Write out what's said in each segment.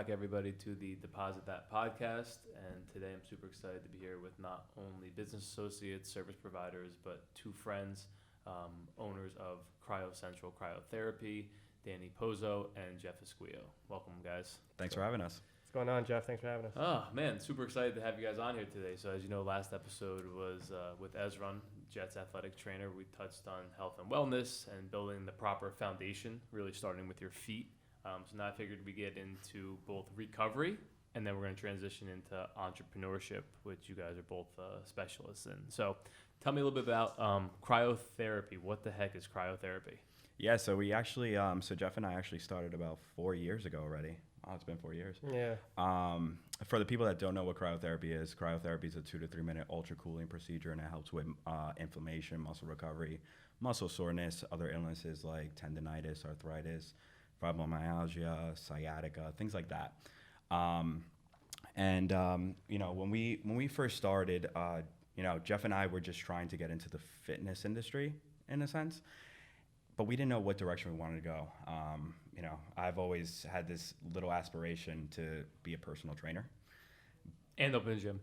back, everybody, to the Deposit That podcast. And today I'm super excited to be here with not only business associates, service providers, but two friends, owners of Cryo Central Cryotherapy, Danny Pozo and Jeff Esquillo. Welcome, guys. Thanks for having us. What's going on, Jeff? Thanks for having us. Oh, man, super excited to have you guys on here today. So as you know, last episode was with Ezron, Jet's athletic trainer. We touched on health and wellness and building the proper foundation, really starting with your feet. So now I figured we get into both recovery and then we're going to transition into entrepreneurship, which you guys are both specialists in. So tell me a little bit about cryotherapy. What the heck is cryotherapy? Yeah, so we actually, so Jeff and I actually started about 4 years ago already. Oh, it's been 4 years. Yeah. For the people that don't know what cryotherapy is a 2 to 3 minute ultra cooling procedure, and it helps with inflammation, muscle recovery, muscle soreness, other illnesses like tendonitis, arthritis, fibromyalgia, sciatica, things like that. You know, when we first started, you know, Jeff and I were just trying to get into the fitness industry in a sense, but we didn't know what direction we wanted to go. You know, I've always had this little aspiration to be a personal trainer. And open a gym.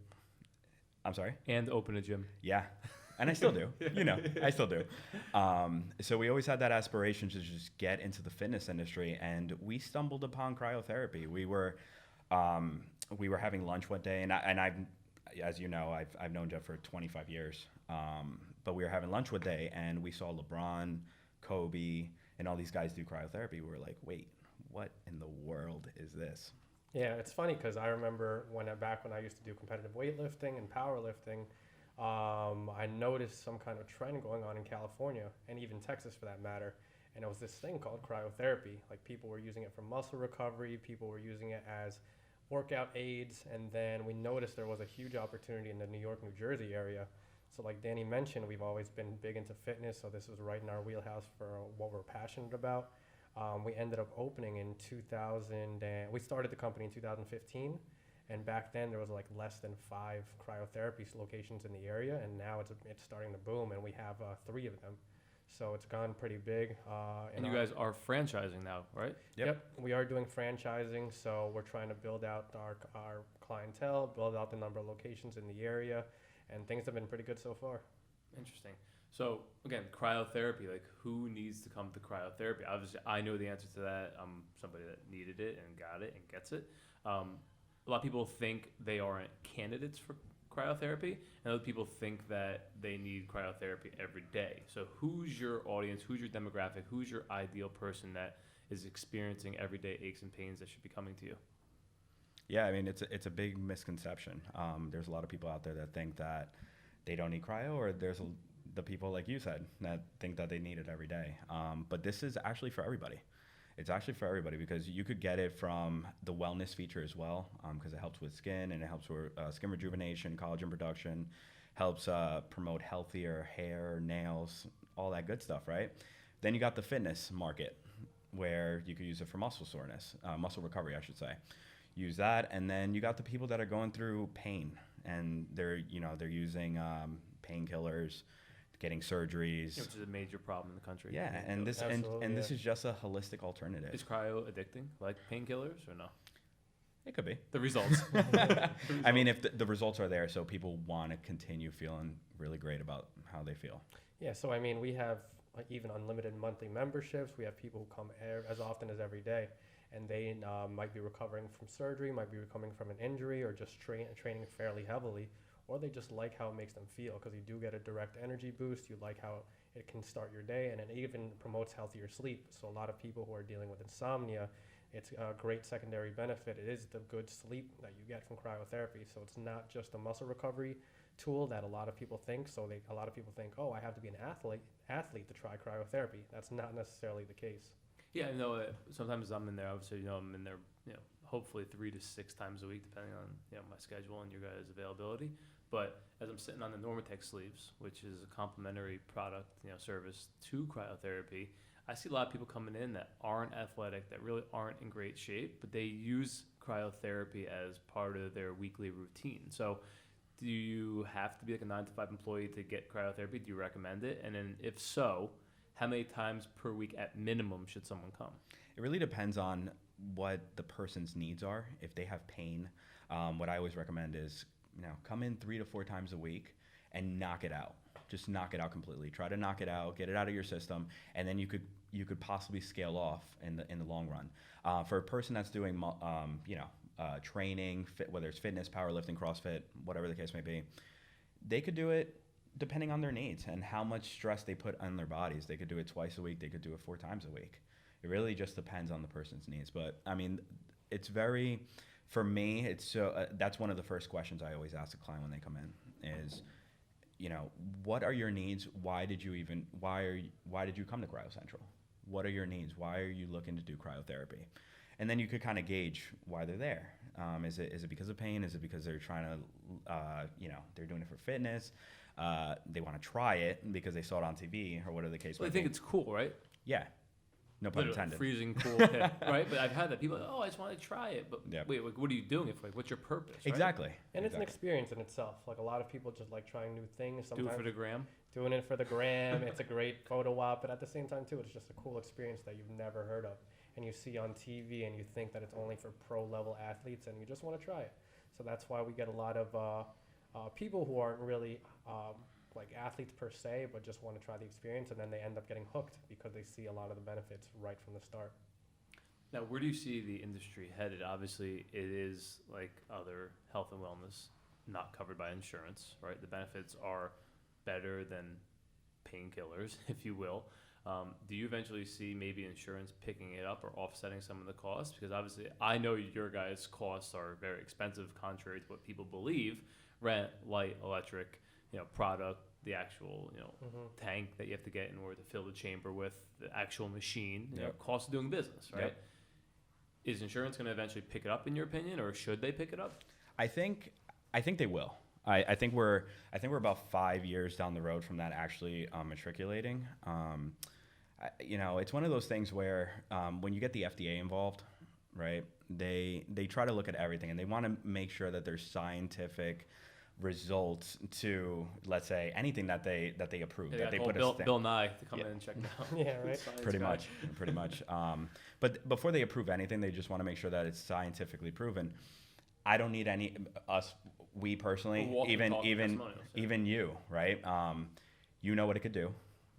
I'm sorry? And open a gym. Yeah. And I still do, you know, I still do. So we always had that aspiration to just get into the fitness industry, and we stumbled upon cryotherapy. We were having lunch one day, and I've, as you know, I've known Jeff for 25 years. But we were having lunch one day, and we saw LeBron, Kobe, and all these guys do cryotherapy. We were like, wait, what in the world is this? Yeah, it's funny because I remember back when I used to do competitive weightlifting and powerlifting, I noticed some kind of trend going on in California and even Texas for that matter. And it was this thing called cryotherapy. Like, people were using it for muscle recovery. People were using it as workout aids. And then we noticed there was a huge opportunity in the New York, New Jersey area. So like Danny mentioned, we've always been big into fitness. So this was right in our wheelhouse for what we're passionate about. We ended up opening in 2000, and we started the company in 2015. And back then there was like less than 5 cryotherapy locations in the area, and now it's starting to boom, and we have 3 of them. So it's gone pretty big. And you guys are franchising now, right? Yep, we are doing franchising. So we're trying to build out our clientele, build out the number of locations in the area, and things have been pretty good so far. Interesting. So again, cryotherapy, like, who needs to come to cryotherapy? Obviously, I know the answer to that. I'm somebody that needed it and got it and gets it. A lot of people think they aren't candidates for cryotherapy, and other people think that they need cryotherapy every day. So who's your audience? Who's your demographic? Who's your ideal person that is experiencing everyday aches and pains that should be coming to you? Yeah, I mean, it's a big misconception. There's a lot of people out there that think that they don't need cryo, or there's the people, like you said, that think that they need it every day. But this is actually for everybody. It's actually for everybody, because you could get it from the wellness feature as well, because it helps with skin, and it helps with skin rejuvenation, collagen production, helps promote healthier hair, nails, all that good stuff, right? Then you got the fitness market, where you could use it for muscle soreness, muscle recovery, I should say. Use that, and then you got the people that are going through pain, and they're using painkillers, getting surgeries, which is a major problem in the country. Yeah, and this this is just a holistic alternative. Is cryo addicting, like painkillers, or no? It could be. The results. I mean, if the results are there, so people want to continue feeling really great about how they feel. Yeah, so I mean, we have even unlimited monthly memberships. We have people who come as often as every day, and they might be recovering from surgery, might be recovering from an injury, or just training fairly heavily. Or they just like how it makes them feel, because you do get a direct energy boost. You like how it can start your day, and it even promotes healthier sleep. So a lot of people who are dealing with insomnia, it's a great secondary benefit. It is the good sleep that you get from cryotherapy. So it's not just a muscle recovery tool that a lot of people think. So a lot of people think, oh, I have to be an athlete to try cryotherapy. That's not necessarily the case. Yeah, I know. Sometimes I'm in there. Obviously, I'm in there. Hopefully 3 to 6 times a week, depending on my schedule and your guys' availability. But as I'm sitting on the Normatec sleeves, which is a complementary product, service to cryotherapy, I see a lot of people coming in that aren't athletic, that really aren't in great shape, but they use cryotherapy as part of their weekly routine. So do you have to be like a 9-to-5 employee to get cryotherapy? Do you recommend it? And then if so, how many times per week at minimum should someone come? It really depends on what the person's needs are. If they have pain, what I always recommend is, come in 3 to 4 times a week and knock it out. Just knock it out completely. Try to knock it out, get it out of your system, and then you could possibly scale off in the long run. For a person that's doing training, whether it's fitness, powerlifting, CrossFit, whatever the case may be, they could do it depending on their needs and how much stress they put on their bodies. They could do it twice a week. They could do it 4 times a week. It really just depends on the person's needs. But I mean, it's very, for me, it's so, that's one of the first questions I always ask a client when they come in is, what are your needs? Why did you come to Cryo Central? What are your needs? Why are you looking to do cryotherapy? And then you could kind of gauge why they're there. Is it because of pain? Is it because they're trying to, they're doing it for fitness? They want to try it because they saw it on TV or whatever the case may be. Well, I think it's cool, right? Yeah. No pun Literally, intended. freezing cool, yeah, right? But I've had that. People are like, oh, I just want to try it. But Yep. wait, what are you doing it for? Like, what's your purpose? Right? Exactly. And it's an Exactly. experience in itself. Like a lot of people just like trying new things. Do Sometimes it for the gram. doing it for the gram. It's a great photo op, but at the same time too, it's just a cool experience that you've never heard of, and you see on TV, and you think that it's only for pro level athletes, and you just want to try it. So that's why we get a lot of people who aren't really like athletes per se, but just want to try the experience, and then they end up getting hooked because they see a lot of the benefits right from the start. Now, where do you see the industry headed? Obviously, it is like other health and wellness, not covered by insurance, right? The benefits are better than painkillers, if you will. Do you eventually see maybe insurance picking it up or offsetting some of the costs? Because obviously, I know your guys' costs are very expensive, contrary to what people believe. Rent, light, electric, product, the actual, tank that you have to get in order to fill the chamber with, the actual machine, Yep. cost of doing business, right? Yep. Is insurance going to eventually pick it up, in your opinion, or should they pick it up? I think they will. I think we're about 5 years down the road from that actually matriculating. It's one of those things where when you get the FDA involved, right? They try to look at everything, and they want to make sure that there's scientific results to, let's say, anything that they approve, that they put Bill Nye to come Yeah. in and check it out. Yeah, right. Science pretty guy. much. But before they approve anything, they just want to make sure that it's scientifically proven. I don't need we personally, We're walking, talking testimonials, yeah. even you, right? You know what it could do.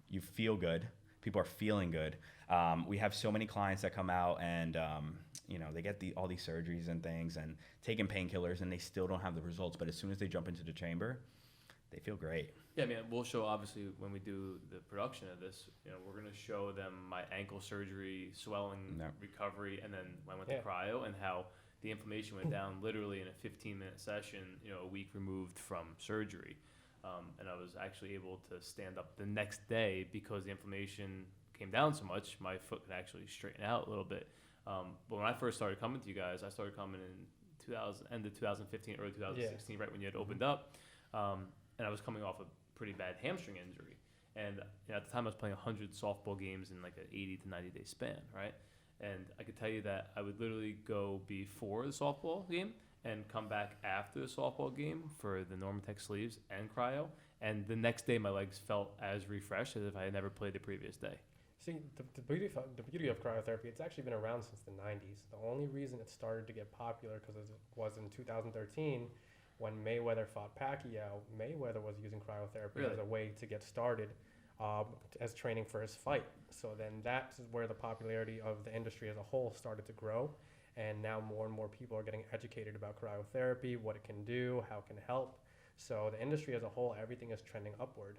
You feel good. People are feeling good. We have so many clients that come out and, they get all these surgeries and things and taking painkillers, and they still don't have the results. But as soon as they jump into the chamber, they feel great. Yeah, I mean, we'll show, obviously, when we do the production of this, we're going to show them my ankle surgery, swelling, No. recovery, and then when I went Yeah. to cryo, and how the inflammation went down literally in a 15-minute session, a week removed from surgery. And I was actually able to stand up the next day because the inflammation came down so much, my foot could actually straighten out a little bit. But when I first started coming to you guys, I started coming in end of 2015, early 2016, right when you had opened up. And I was coming off a pretty bad hamstring injury. And at the time I was playing 100 softball games in like an 80 to 90 day span, right? And I could tell you that I would literally go before the softball game and come back after the softball game for the Normatec sleeves and cryo. And the next day my legs felt as refreshed as if I had never played the previous day. See, the beauty of cryotherapy, it's actually been around since the 90s. The only reason it started to get popular because it was in 2013 when Mayweather fought Pacquiao. Mayweather was using cryotherapy Really? as a way to get started as training for his fight. So then that's where the popularity of the industry as a whole started to grow. And now more and more people are getting educated about cryotherapy, what it can do, how it can help. So the industry as a whole, everything is trending upward.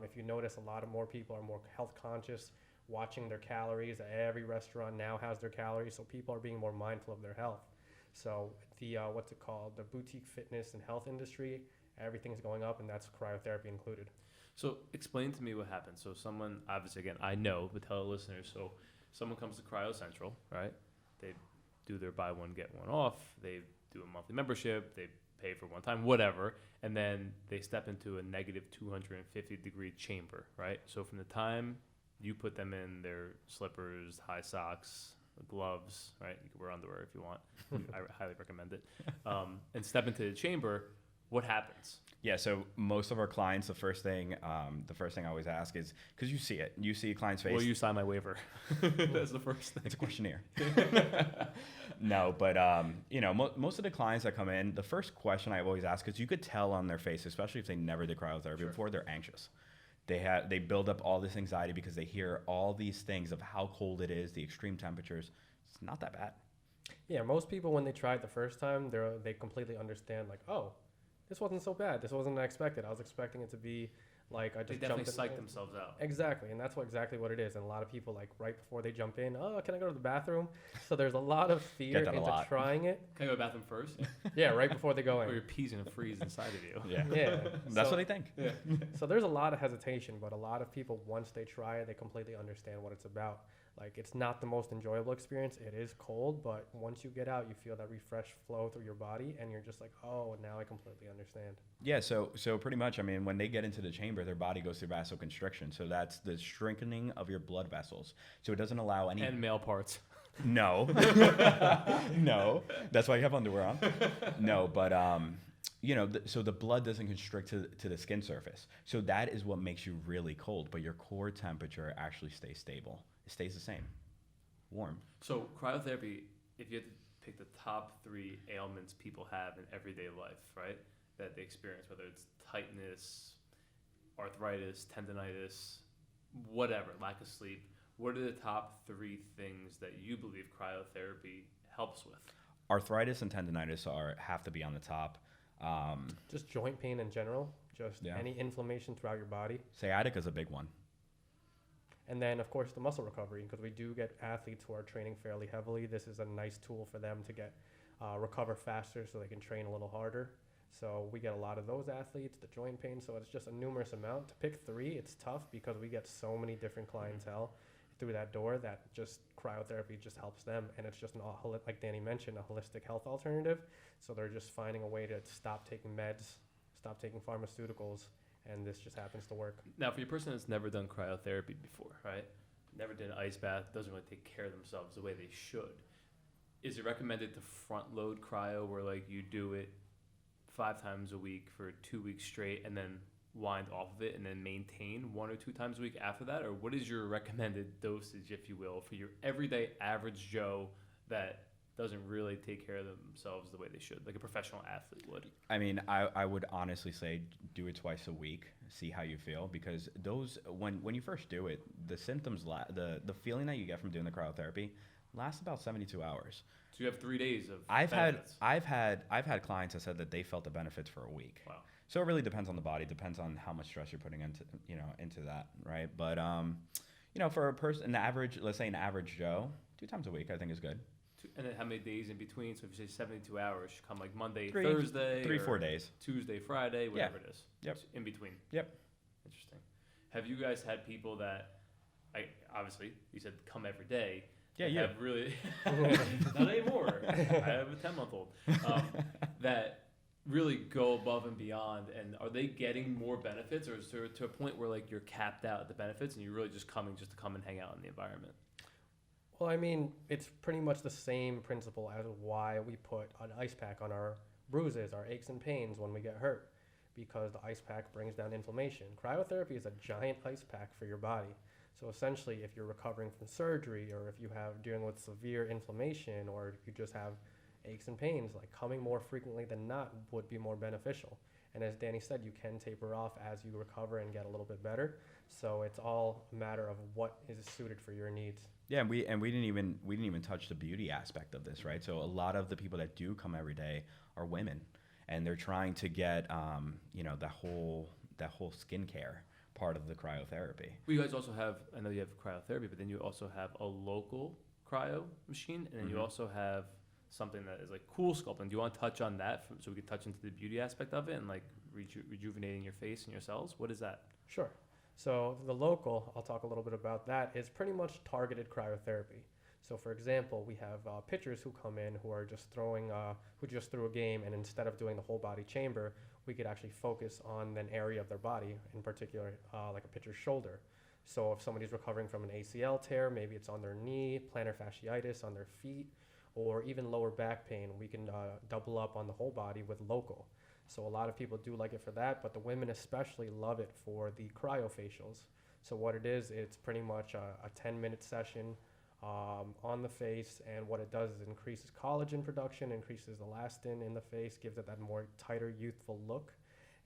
If you notice, a lot of more people are more health conscious, watching their calories. Every restaurant now has their calories, so people are being more mindful of their health. So the the boutique fitness and health industry, everything's going up, and that's cryotherapy included. So explain to me what happens. So someone, obviously, again, I know, but tell the listeners. So someone comes to Cryo Central, right? They do their buy one, get one off. They do a monthly membership. They pay for one time, whatever. And then they step into a negative 250-degree chamber, right? So from the time you put them in their slippers, high socks, gloves, right? You can wear underwear if you want. I highly recommend it. And step into the chamber. What happens? Yeah, so most of our clients, the first thing I always ask is, because you see it, you see a client's face. Will you sign my waiver? That's the first thing. It's a questionnaire. No, but most of the clients that come in, the first question I always ask, because you could tell on their face, especially if they never did cryotherapy before, they're anxious. They build up all this anxiety because they hear all these things of how cold it is, the extreme temperatures. It's not that bad. Yeah, most people when they try it the first time, they completely understand like, oh, this wasn't so bad. This wasn't expected. I was expecting it to be like I They just definitely jumped psych in. themselves out. Exactly, and that's exactly what it is. And a lot of people like right before they jump in, oh, can I go to the bathroom? So there's a lot of fear Get that a into lot. trying it. Can I go to the bathroom first? Yeah, right before they go Or your in. pee's gonna freeze inside of you. Yeah, Yeah, that's so- what they think. Yeah. So there's a lot of hesitation, but a lot of people once they try it, they completely understand what it's about. Like it's not the most enjoyable experience. It is cold, but once you get out, you feel that refresh flow through your body, and you're just like, oh, now I completely understand. Yeah, so pretty much, I mean, when they get into the chamber, their body goes through vasoconstriction. So that's the shrinking of your blood vessels. So it doesn't allow any. And male parts. No, no, that's why you have underwear on. No, but so the blood doesn't constrict to the skin surface. So that is what makes you really cold. But your core temperature actually stays stable. It stays the same, warm. So cryotherapy, if you had to pick the top 3 ailments people have in everyday life, right, that they experience, whether it's tightness, arthritis, tendonitis, whatever, lack of sleep, what are the top 3 things that you believe cryotherapy helps with? Arthritis and tendonitis have to be on the top. Just joint pain in general, just any inflammation throughout your body. Sciatica is a big one. And then, of course, the muscle recovery, because we do get athletes who are training fairly heavily. This is a nice tool for them to get recover faster so they can train a little harder. So we get a lot of those athletes, the joint pain. So it's just a numerous amount. To pick 3, it's tough because we get so many different clientele through that door that just cryotherapy just helps them. And it's just, like Danny mentioned, a holistic health alternative. So they're just finding a way to stop taking meds, stop taking pharmaceuticals, and this just happens to work. Now, for your person that's never done cryotherapy before, right, never did an ice bath, doesn't really take care of themselves the way they should, is it recommended to front load cryo where like you do it 5 times a week for 2 weeks straight and then wind off of it and then maintain 1 or 2 times a week after that? Or what is your recommended dosage, if you will, for your everyday average Joe that doesn't really take care of themselves the way they should, like a professional athlete would? I mean, I would honestly say do it twice a week, see how you feel, because those when you first do it, the symptoms, the feeling that you get from doing the cryotherapy lasts about 72 hours. So you have 3 days of I've benefits. had clients that said that they felt the benefits for a week. Wow. So it really depends on the body, depends on how much stress you're putting into that, right? But for a person, let's say an average Joe, 2 times a week I think is good. And then how many days in between? So if you say 72 hours, come like Monday, 3, Thursday, 3, or 4 days. Tuesday, Friday, whatever it is. Yep. It's in between. Yep. Interesting. Have you guys had people that, obviously, you said come every day. Yeah, that you. have really, not anymore. I have a 10-month-old that really go above and beyond. And are they getting more benefits, or is there to a point where like you're capped out at the benefits and you're really just coming just to come and hang out in the environment? Well, I mean, it's pretty much the same principle as why we put an ice pack on our bruises, our aches and pains when we get hurt, because the ice pack brings down inflammation. Cryotherapy is a giant ice pack for your body. So essentially, if you're recovering from surgery, or if you have dealing with severe inflammation, or if you just have aches and pains, like coming more frequently than not would be more beneficial. And as Danny said, you can taper off as you recover and get a little bit better. So it's all a matter of what is suited for your needs. Yeah, and we didn't even touch the beauty aspect of this, right? So a lot of the people that do come every day are women, and they're trying to get that whole skincare part of the cryotherapy. Well, you guys also have, I know you have cryotherapy, but then you also have a local cryo machine, and then you also have something that is like cool sculpting. Do you want to touch on that so we could touch into the beauty aspect of it and like rejuvenating your face and your cells? What is that? Sure. So the local, I'll talk a little bit about that, is pretty much targeted cryotherapy. So for example, we have pitchers who come in who are just who just threw a game, and instead of doing the whole body chamber, we could actually focus on an area of their body, in particular, like a pitcher's shoulder. So if somebody's recovering from an ACL tear, maybe it's on their knee, plantar fasciitis on their feet, or even lower back pain, we can double up on the whole body with local. So a lot of people do like it for that, but the women especially love it for the cryofacials. So what it is, it's pretty much a 10-minute session on the face, and what it does is it increases collagen production, increases elastin in the face, gives it that more tighter, youthful look,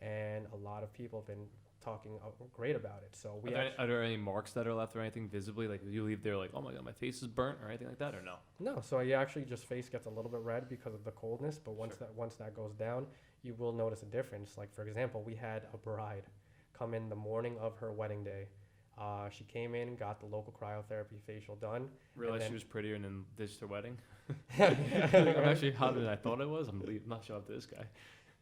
and a lot of people have been talking great about it. So Are there any marks that are left or anything visibly? Like you leave there like, oh my God, my face is burnt or anything like that, or no? No, so you actually just face gets a little bit red because of the coldness, but once that goes down, you will notice a difference. Like for example, we had a bride come in the morning of her wedding day. She came in, got the local cryotherapy facial done. Realized she was prettier and then ditched her wedding. I'm actually hotter than I thought I was. I'm not showing up to this guy.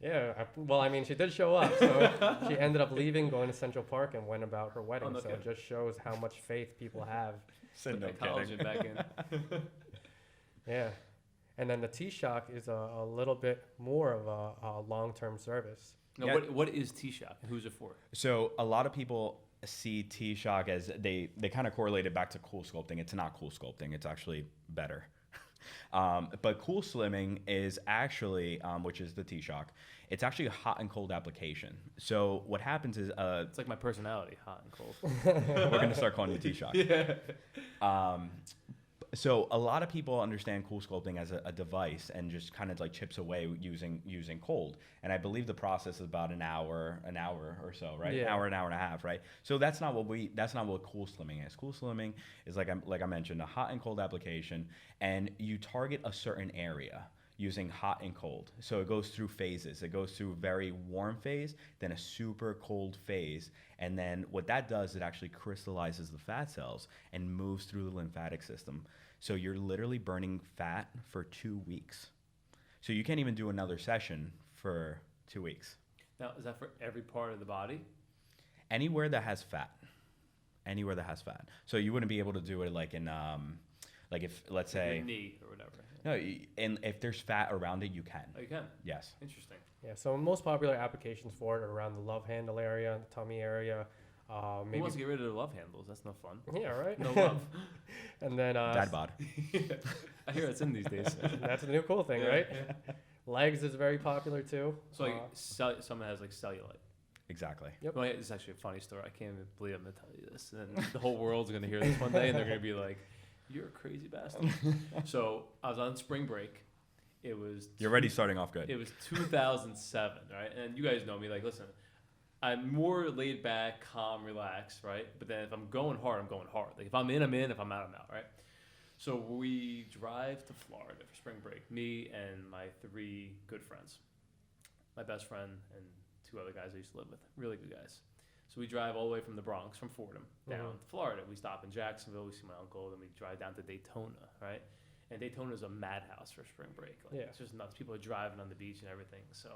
Yeah, I mean, she did show up, so she ended up leaving, going to Central Park, and went about her wedding. So it just shows how much faith people have. Put that collagen back in. Yeah, and then the T-Shock is a little bit more of a long-term service. No, Yeah. what is T-Shock and who's it for? So a lot of people see T-Shock as they kind of correlate it back to cool sculpting. It's not cool sculpting. It's actually better. But cool slimming is actually, which is the T-Shock, it's actually a hot and cold application. So what happens is... it's like my personality, hot and cold. we're going to start calling you T-Shock. Yeah. So a lot of people understand cool sculpting as a device and just kind of like chips away using cold. And I believe the process is about an hour or so, right? Yeah. An hour and a half, right? So that's not what cool slimming is. Cool slimming is like I mentioned, a hot and cold application, and you target a certain area using hot and cold. So it goes through phases. It goes through a very warm phase, then a super cold phase. And then what that does, it actually crystallizes the fat cells and moves through the lymphatic system. So you're literally burning fat for 2 weeks. So you can't even do another session for 2 weeks. Now, is that for every part of the body? Anywhere that has fat. Anywhere that has fat. So you wouldn't be able to do it like in, like if, let's say... Your knee or whatever. No, and if there's fat around it, you can. Oh, you can? Yes. Interesting. Yeah, so most popular applications for it are around the love handle area, the tummy area. Who wants to get rid of the love handles? That's no fun. Yeah, right? No love. And then... Dad bod. I hear it's in these days. That's the new cool thing, right? Legs is very popular too. So like someone has like cellulite. Exactly. Yep. Well, it's actually a funny story. I can't even believe I'm going to tell you this. And the whole world's going to hear this one day and they're going to be like, you're a crazy bastard. So I was on spring break. It was... You're already starting off good. It was 2007, right? And you guys know me. Like, listen, I'm more laid back, calm, relaxed, right? But then if I'm going hard, I'm going hard. Like if I'm in, I'm in. If I'm out, I'm out, right? So we drive to Florida for spring break. Me and my 3 good friends. My best friend and 2 other guys I used to live with. Really good guys. So we drive all the way from the Bronx, from Fordham, down to Florida. We stop in Jacksonville. We see my uncle. Then we drive down to Daytona, right? And Daytona is a madhouse for spring break. Like, it's just nuts. People are driving on the beach and everything. So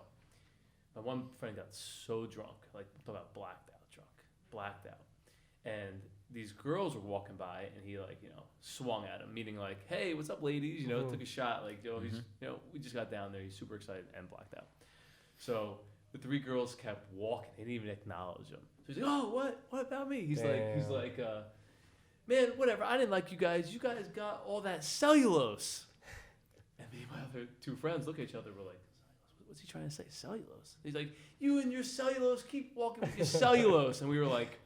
my one friend got so drunk, like I'm talking about blacked out. And these girls were walking by, and he like, swung at him, meaning like, hey, what's up, ladies? Took a shot. Like, he's, we just got down there. He's super excited and blacked out. So the 3 girls kept walking. They didn't even acknowledge him. So he's like, oh, what about me? He's like, man, whatever. I didn't like you guys. You guys got all that cellulose. And me and my other 2 friends look at each other. We're like, what's he trying to say? Cellulose. He's like, you and your cellulose, keep walking with your cellulose. And we were like,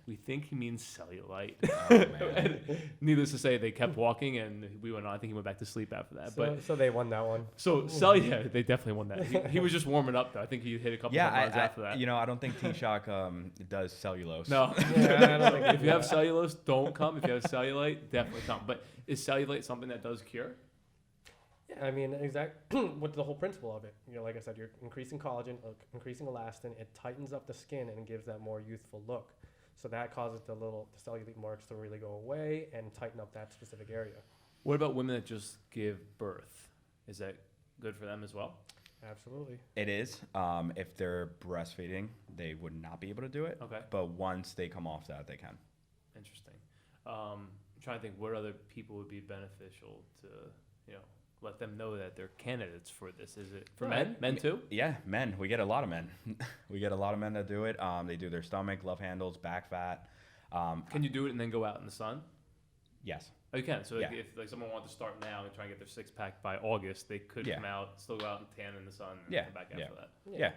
we think he means cellulite. Oh, man. Needless to say, they kept walking, and we went on. I think he went back to sleep after that. So they won that one. Yeah, they definitely won that. He was just warming up, though. I think he hit a couple of runs after that. I don't think T-Shock does cellulose. No. Yeah, I don't think if you have cellulose, don't come. If you have cellulite, definitely come. But is cellulite something that does cure? Yeah, I mean, what's the whole principle of it? Like I said, you're increasing collagen, increasing elastin. It tightens up the skin and gives that more youthful look. So that causes the cellulite marks to really go away and tighten up that specific area. What about women that just give birth? Is that good for them as well? Absolutely. It is. If they're breastfeeding, they would not be able to do it. Okay. But once they come off that, they can. Interesting. I'm trying to think what other people would be beneficial to, let them know that they're candidates for this. Is it for men? Men too? Yeah, men. We get a lot of men. We get a lot of men that do it. They do their stomach, love handles, back fat. Can you do it and then go out in the sun? Yes. Oh, you can. So like, Yeah. if like someone wanted to start now and try and get their six pack by August, they could Yeah. come out, still go out and tan in the sun, and Yeah, come back yeah. after that. Yeah.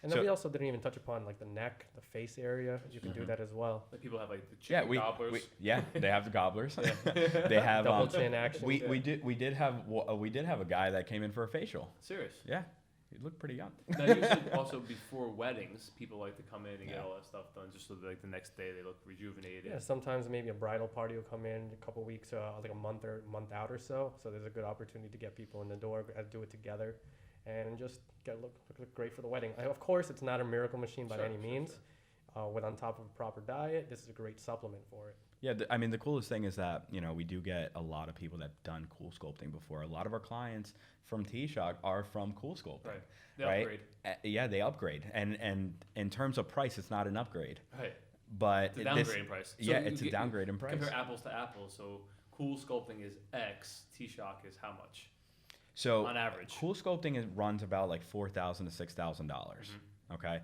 And then So- we also didn't even touch upon like the neck, the face area. You can do Mhm. that as well. Like people have like the Yeah, chicken gobblers. they have the gobblers. They have Double chin action. we did have a guy that came in for a facial. Serious. Yeah, he looked pretty young. Now, usually also before weddings, people like to come in and get Yeah. all that stuff done, just so that, like the next day they look rejuvenated. Yeah, sometimes maybe a bridal party will come in a couple weeks, like a month month out or so. So there's a good opportunity to get people in the door, do it together, and just look great for the wedding. Of course, it's not a miracle machine by Sure, any sure, means. sure. With on top of a proper diet, this is a great supplement for it. Yeah, I mean the coolest thing is that we do get a lot of people that've done cool sculpting before. A lot of our clients from T-Shock are from cool sculpting. Right. They Right? upgrade. Yeah, they upgrade, and in terms of price, it's not an upgrade, Right. but It's a downgrade in price. yeah, you it's a get- downgrade in price. Compare apples to apples. So cool sculpting is X, T-Shock is how much So on average? cool sculpting runs about like $4,000 to $6,000. Mhm. Okay.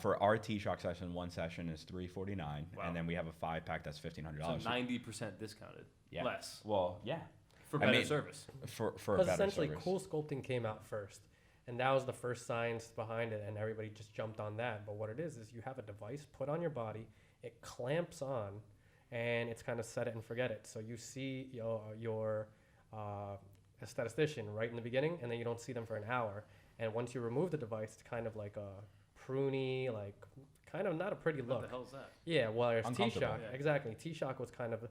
For our T-Shock session, one session is $349, Wow. and then we have a 5-pack that's So $1,500. 90% discounted. Yeah. Less Well, yeah, for I better mean, service. for a Because better essentially, service. cool sculpting came out first, and that was the first science behind it, and everybody just jumped on that. But what it is you have a device put on your body, it clamps on, and it's kind of set it and forget it. So you see your aesthetician right in the beginning, and then you don't see them for an hour. And once you remove the device, it's kind of like a pruny, like kind of not a pretty What look. the hell is that? Yeah, well, there's Uncomfortable. T-Shock. Yeah. Exactly. T-Shock was kind of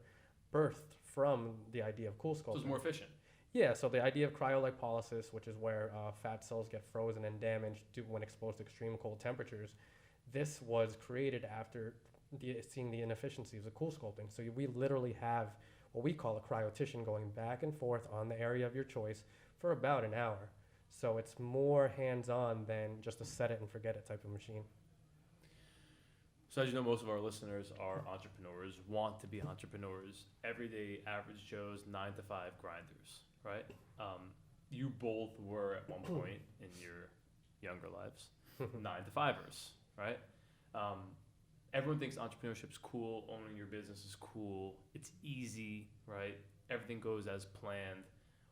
birthed from the idea of cool So sculpting. it's more efficient. Yeah, so the idea of cryolipolysis, which is where fat cells get frozen and damaged when exposed to extreme cold temperatures, this was created after seeing the inefficiencies of cool sculpting. So we literally have what we call a cryotician going back and forth on the area of your choice for about an hour. So it's more hands-on than just a set it and forget it type of machine. So as you know, most of our listeners are entrepreneurs, want to be entrepreneurs, everyday average Joes, 9 to 5 grinders, right? You both were at one point in your younger lives 9 to 5ers, right? Everyone thinks entrepreneurship is cool, owning your business is cool, it's easy, right? Everything goes as planned.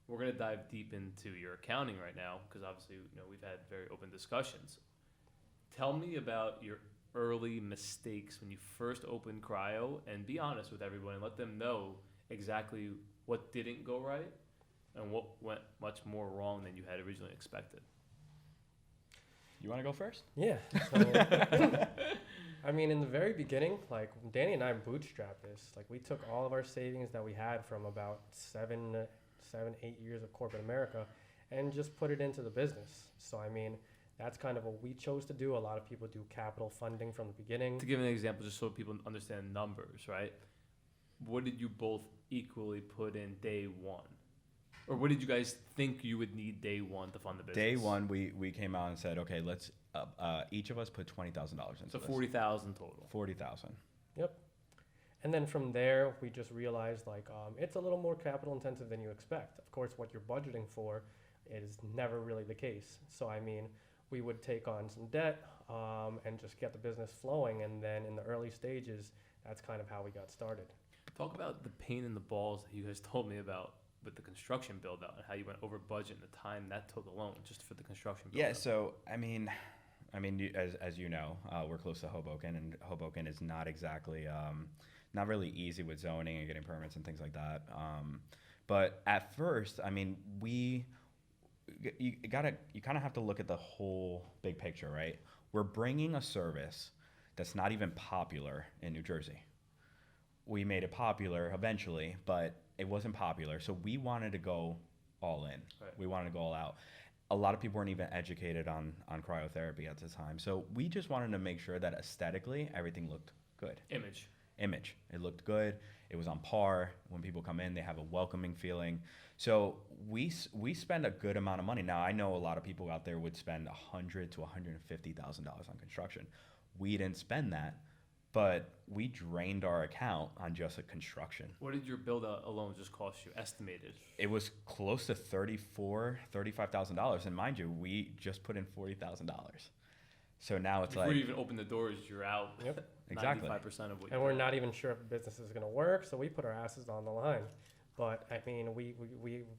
We're going to dive deep into your accounting right now because obviously we've had very open discussions. Tell me about your early mistakes when you first opened Cryo, and be honest with everyone and let them know exactly what didn't go right and what went much more wrong than you had originally expected. You want to go first? Yeah. So, I mean, in the very beginning, like Danny and I bootstrapped this. Like we took all of our savings that we had from about 7, 8 years of corporate America and just put it into the business. So, I mean, that's kind of what we chose to do. A lot of people do capital funding from the beginning. To give an example, just so people understand numbers, right? What did you both equally put in day one? Or what did you guys think you would need day one to fund the business? Day one, we came out and said, okay, let's each of us put $20,000 into So this. 40,000 total. 40,000. Yep. And then from there, we just realized like it's a little more capital intensive than you expect. Of course, what you're budgeting for is never really the case. So, I mean, we would take on some debt and just get the business flowing. And then in the early stages, that's kind of how we got started. Talk about the pain in the balls that you guys told me about with the construction build out and how you went over budget and the time that took alone just for the construction build Yeah. out. So I mean, as you know, we're close to Hoboken, and Hoboken is not exactly not really easy with zoning and getting permits and things like that. But at first, I mean, you kind of have to look at the whole big picture, right? We're bringing a service that's not even popular in New Jersey. We made it popular eventually, but it wasn't popular. So we wanted to go all in. Right. We wanted to go all out. A lot of people weren't even educated on cryotherapy at the time. So we just wanted to make sure that aesthetically everything looked good. Image. It looked good. It was on par. When people come in, they have a welcoming feeling. So we spend a good amount of money. Now I know a lot of people out there would spend $100,000 to $150,000 on construction. We didn't spend that, but we drained our account on just a construction. What did your build out alone just cost you, estimated? It was close to $35,000, and mind you, we just put in $40,000. So now it's Before like, you even open the doors, you're out. Yep. Exactly. 95% of what. And we're not even sure if the business is going to work, so we put our asses on the line. But I mean, we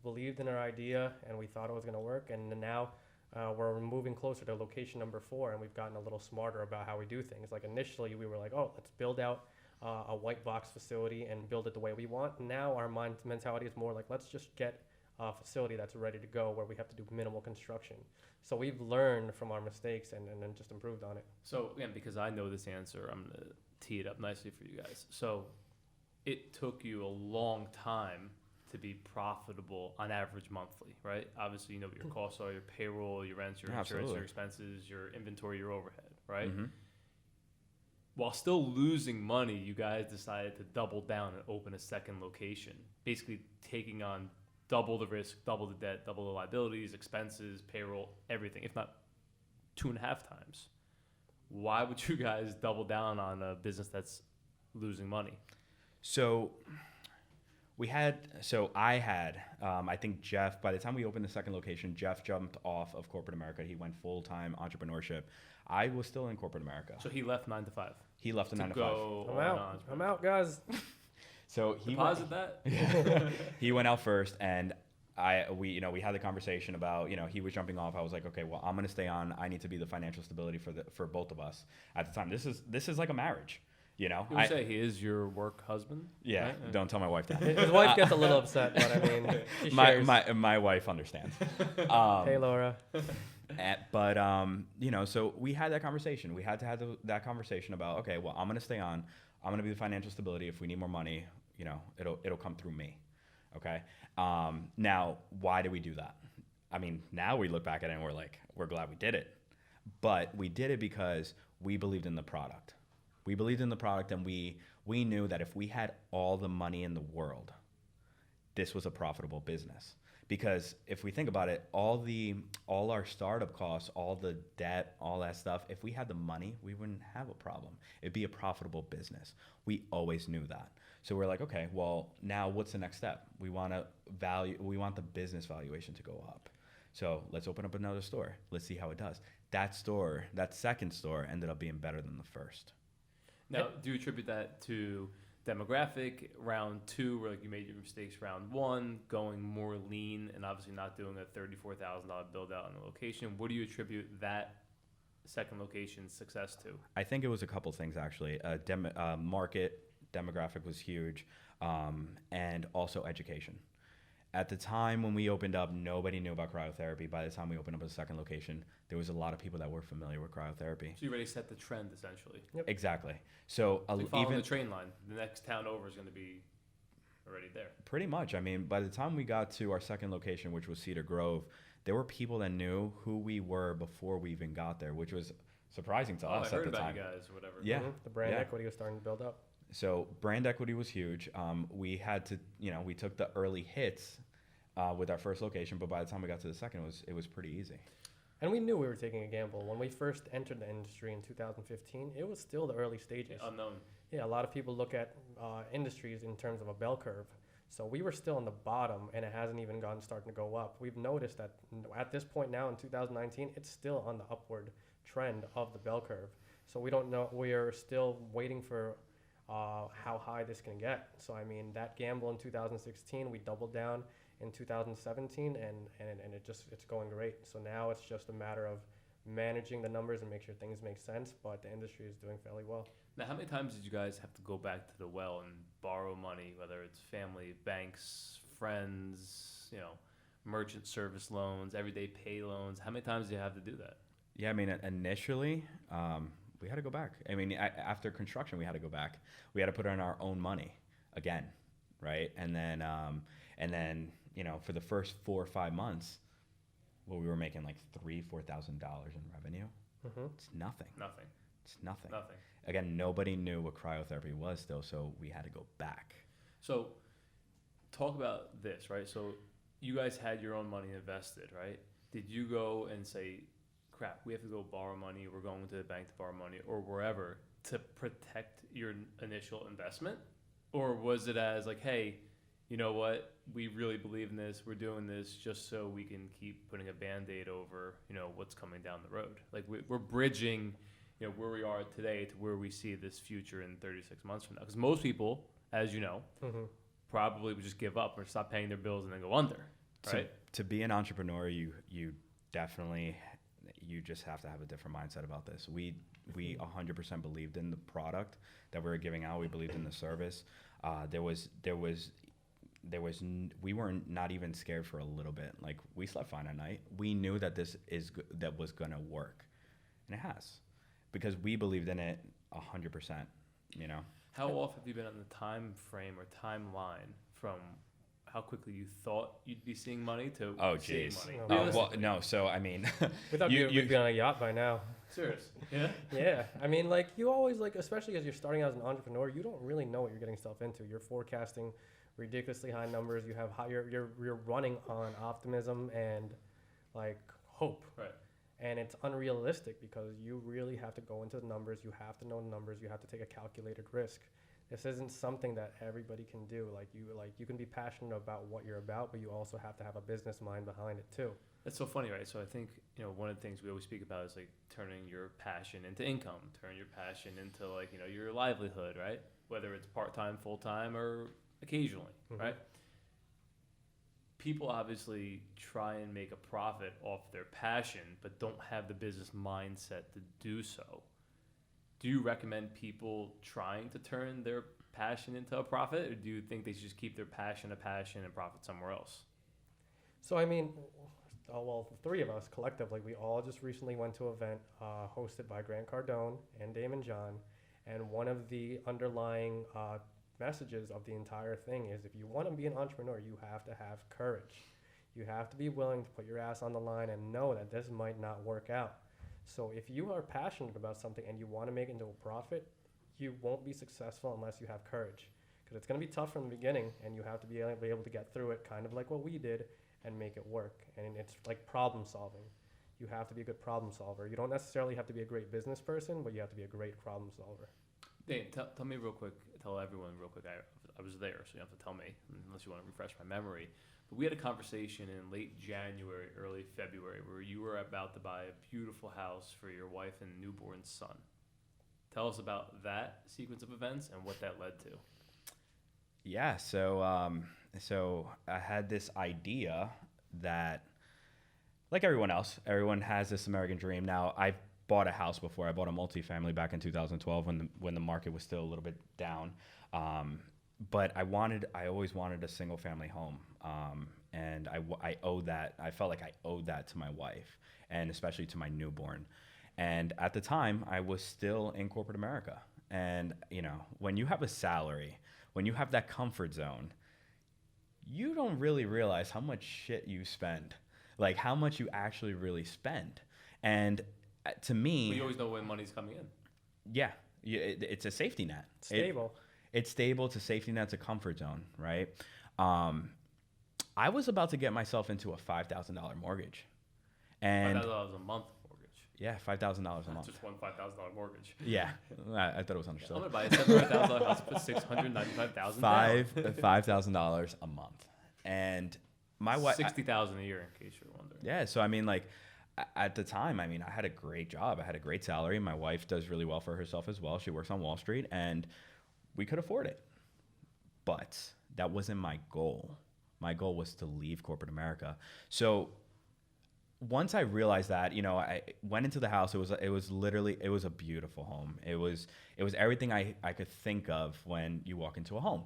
believed in our idea and we thought it was going to work, and now we're moving closer to location number 4, and we've gotten a little smarter about how we do things. Like initially, we were like, oh, let's build out a white box facility and build it the way we want. Now our mentality is more like, let's just get a facility that's ready to go where we have to do minimal construction. So we've learned from our mistakes and then just improved on it. So again, because I know this answer, I'm gonna tee it up nicely for you guys. So it took you a long time to be profitable on average monthly, right? Obviously, you know what your costs are, your payroll, your rents, your insurance, Absolutely. your expenses, your inventory, your overhead, right? Mhm. While still losing money, you guys decided to double down and open a second location, basically taking on double the risk, double the debt, double the liabilities, expenses, payroll, everything, if not 2.5 times. Why would you guys double down on a business that's losing money? So I had, I think Jeff, by the time we opened the second location, Jeff jumped off of corporate America. He went full-time entrepreneurship. I was still in corporate America. So he left 9 to 5. He left the 9 to 5. Go I'm all out. in I'm out, guys. So he Deposit that. he went out first, and we had the conversation about, he was jumping off. I was like, okay, well, I'm going to stay on. I need to be the financial stability for both of us at the time. This is like a marriage, You would say he is your work husband? Yeah, Right? don't tell my wife that. His wife gets a little upset, but I mean, she shares. my wife understands. Hey, Laura. But so we had that conversation. We had to have that conversation about, okay, well, I'm going to stay on. I'm going to be the financial stability. If we need more money, it'll come through me. Okay. Now, why did we do that? I mean, now we look back at it and we're glad we did it. But we did it because we believed in the product. We believed in the product, and we knew that if we had all the money in the world, this was a profitable business. Because if we think about it, all our startup costs, all the debt, all that stuff, if we had the money, we wouldn't have a problem. It'd be a profitable business. We always knew that. So we're like, okay, well, now what's the next step? We want the business valuation to go up. So let's open up another store. Let's see how it does. That second store ended up being better than the first. Now, do you attribute that to demographic, round 2, where you made your mistakes round 1, going more lean and obviously not doing a $34,000 build out on the location? What do you attribute that second location's success to? I think it was a couple things, actually. Market demographic was huge, and also education. At the time when we opened up, nobody knew about cryotherapy. By the time we opened up a second location, there was a lot of people that were familiar with cryotherapy. So you already set the trend, essentially. Yep. Exactly. So following the train line, the next town over is going to be already there. Pretty much. I mean, by the time we got to our second location, which was Cedar Grove, there were people that knew who we were before we even got there, which was surprising to us I at heard the about time. you guys or whatever. Yeah. Mm-hmm. The brand Yeah. equity was starting to build up. So brand equity was huge. We had to, we took the early hits with our first location, but by the time we got to the second, it was pretty easy. And we knew we were taking a gamble. When we first entered the industry in 2015, it was still the early stages. Unknown. Yeah, a lot of people look at industries in terms of a bell curve. So we were still on the bottom, and it hasn't even starting to go up. We've noticed that at this point now in 2019, it's still on the upward trend of the bell curve. So we don't know. We are still waiting for how high this can get. So I mean, that gamble in 2016, we doubled down in 2017, and it's going great. So now it's just a matter of managing the numbers and make sure things make sense, but the industry is doing fairly well. Now, how many times did you guys have to go back to the well and borrow money, whether it's family, banks, friends, merchant service loans, everyday pay loans? How many times do you have to do that? Yeah, I mean, initially, we had to go back. I mean, after construction, we had to go back. We had to put in our own money again, right? And then, for the first 4 or 5 months, we were making like $3,000-$4,000 in revenue. Mm-hmm. It's nothing. Nothing. It's nothing. Nothing. Again, nobody knew what cryotherapy was still, so we had to go back. So talk about this, right? So you guys had your own money invested, right? Did you go and say, crap, we have to go borrow money, we're going to the bank to borrow money, or wherever, to protect your initial investment? Or was it as like, hey, you know what, we really believe in this. We're doing this just so we can keep putting a Band-Aid over, you know, what's coming down the road. Like we're bridging, you know, where we are today to where we see this future in 36 months from now. Because most people, as you know, probably would just give up or stop paying their bills and then go under, right? To be an entrepreneur, you definitely, you just have to have a different mindset about this. We 100% believed in the product that we were giving out. We believed in the service. We weren't not even scared for a little bit. Like, we slept fine at night. We knew that that was gonna work, and it has, because we believed in it 100%. You know. How off have you been on the time frame or timeline from how quickly you thought you'd be seeing money to seeing money? Well, no. So I mean, we thought you'd be on a yacht by now. Serious? Yeah. Yeah. I mean, like, you always, like, especially as you're starting out as an entrepreneur, you don't really know what you're getting yourself into. You're forecasting ridiculously high numbers. You have you're running on optimism and like hope. Right. And it's unrealistic because you really have to go into the numbers. You have to know the numbers. You have to take a calculated risk. This isn't something that everybody can do. Like you can be passionate about what you're about, but you also have to have a business mind behind it too. That's so funny, right? So I think, you know, one of the things we always speak about is like turning your passion into income, turn your passion into, like, you know, your livelihood, right? Whether it's part-time, full-time, or occasionally, right? People obviously try and make a profit off their passion, but don't have the business mindset to do so. Do you recommend people trying to turn their passion into a profit, or do you think they should just keep their passion a passion and profit somewhere else? So, I mean, well, the three of us collectively, we all just recently went to an event hosted by Grant Cardone and Damon John, and one of the underlying messages of the entire thing is, if you want to be an entrepreneur, you have to have courage. You have to be willing to put your ass on the line and know that this might not work out. So if you are passionate about something and you want to make it into a profit, you won't be successful unless you have courage, because it's going to be tough from the beginning, and you have to be able to get through it, kind of like what we did, and make it work. And it's like problem solving. You have to be a good problem solver. You don't necessarily have to be a great business person, but you have to be a great problem solver. Dane, tell me real quick, tell everyone real quick, I was there, so you don't have to tell me, unless you want to refresh my memory. But we had a conversation in late January, early February, where you were about to buy a beautiful house for your wife and newborn son. Tell us about that sequence of events and what that led to. Yeah, so so I had this idea that, like everyone else, everyone has this American dream. Now, I've bought a house before. I bought a multifamily back in 2012 when the market was still a little bit down. But I always wanted a single family home. And I owe that. I felt like I owed that to my wife, and especially to my newborn. And at the time, I was still in corporate America. And, you know, when you have a salary, when you have that comfort zone, you don't really realize how much shit you spend, like how much you actually really spend. And to me, well, you always know when money's coming in. Yeah, it's a safety net. Stable. It's stable. It's a safety net. It's a comfort zone, right? I was about to get myself into a $5,000 mortgage, and $5,000 a month mortgage. Yeah, $5,000 a month. Just one $5,000 mortgage. Yeah, I thought it was understood. I'm gonna buy a $700,000 house for $695,000. $5,000 a month, and my wife $60,000 a year, in case you're wondering. Yeah, so I mean, like, at the time, I mean, I had a great job. I had a great salary. My wife does really well for herself as well. She works on Wall Street, and we could afford it. But that wasn't my goal. My goal was to leave corporate America. So once I realized that, you know, I went into the house. It was literally a beautiful home. It was everything I could think of when you walk into a home.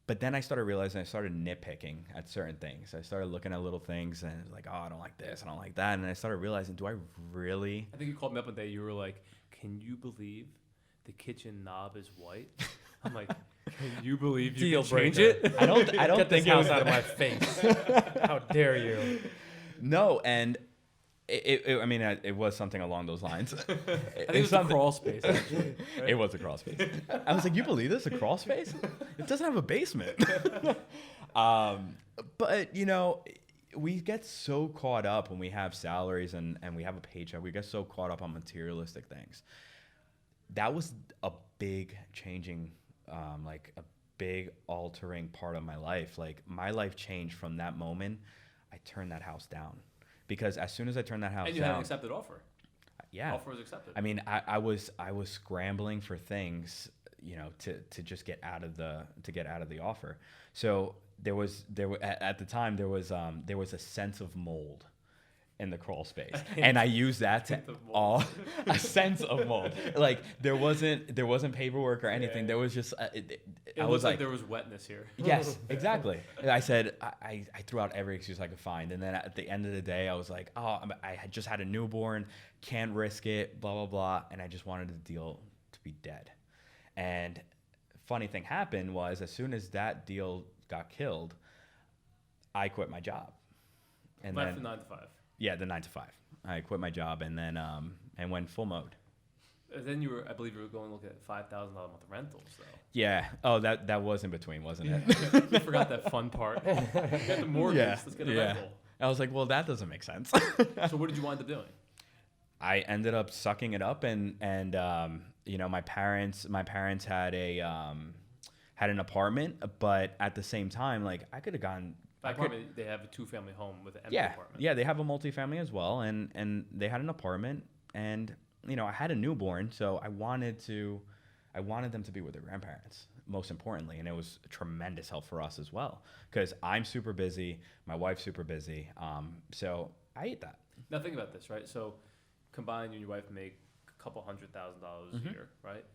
But then I started realizing, I started nitpicking at certain things. I started looking at little things and like, oh, I don't like this, I don't like that. And I started realizing, do I really? I think you called me up one day. You were like, can you believe the kitchen knob is white? I'm like, can you believe you can change it? I don't Get think this house out of my face. How dare you? No, and it was something along those lines. I think it was a crawl space, actually. Right? It was a crawl space. I was like, you believe this? A crawl space? It doesn't have a basement. But, you know, we get so caught up when we have salaries and we have a paycheck. We get so caught up on materialistic things. That was a big changing, like a big altering part of my life. Like my life changed from that moment. I turned that house down because as soon as I turned that house And you down, had an accepted offer. yeah, Offer was accepted. I mean, I was scrambling for things, to just get out of the offer. So at the time there was a sense of mold in the crawl space, and I used that to all a sense of mold. Like there wasn't paperwork or anything. Yeah. There was just it I looks was like there was wetness here. yes, exactly. I said I threw out every excuse I could find, and then at the end of the day, I was like, oh, I had just had a newborn, can't risk it, blah blah blah, and I just wanted the deal to be dead. And funny thing happened was as soon as that deal got killed, I quit my job, and Left then the 9 to 5. yeah, the 9 to 5. I quit my job and then and went full mode. And then I believe you were going to look at $5,000 a month rentals, though. Yeah. Oh, that was in between, wasn't it? You forgot that fun part. Get the mortgage. Yeah, Let's get a yeah. rental. I was like, well, that doesn't make sense. So what did you wind up doing? I ended up sucking it up and my parents had an apartment, but at the same time, like I could have gone. Apartment, they have a 2-family home with an empty Yeah, apartment. yeah, they have a multifamily as well, and they had an apartment, and I had a newborn, so I wanted them to be with their grandparents, most importantly, and it was a tremendous help for us as well, because I'm super busy, my wife's super busy, so I ate that. Now think about this, right? So combined, you and your wife make a couple $100,000 a year, right?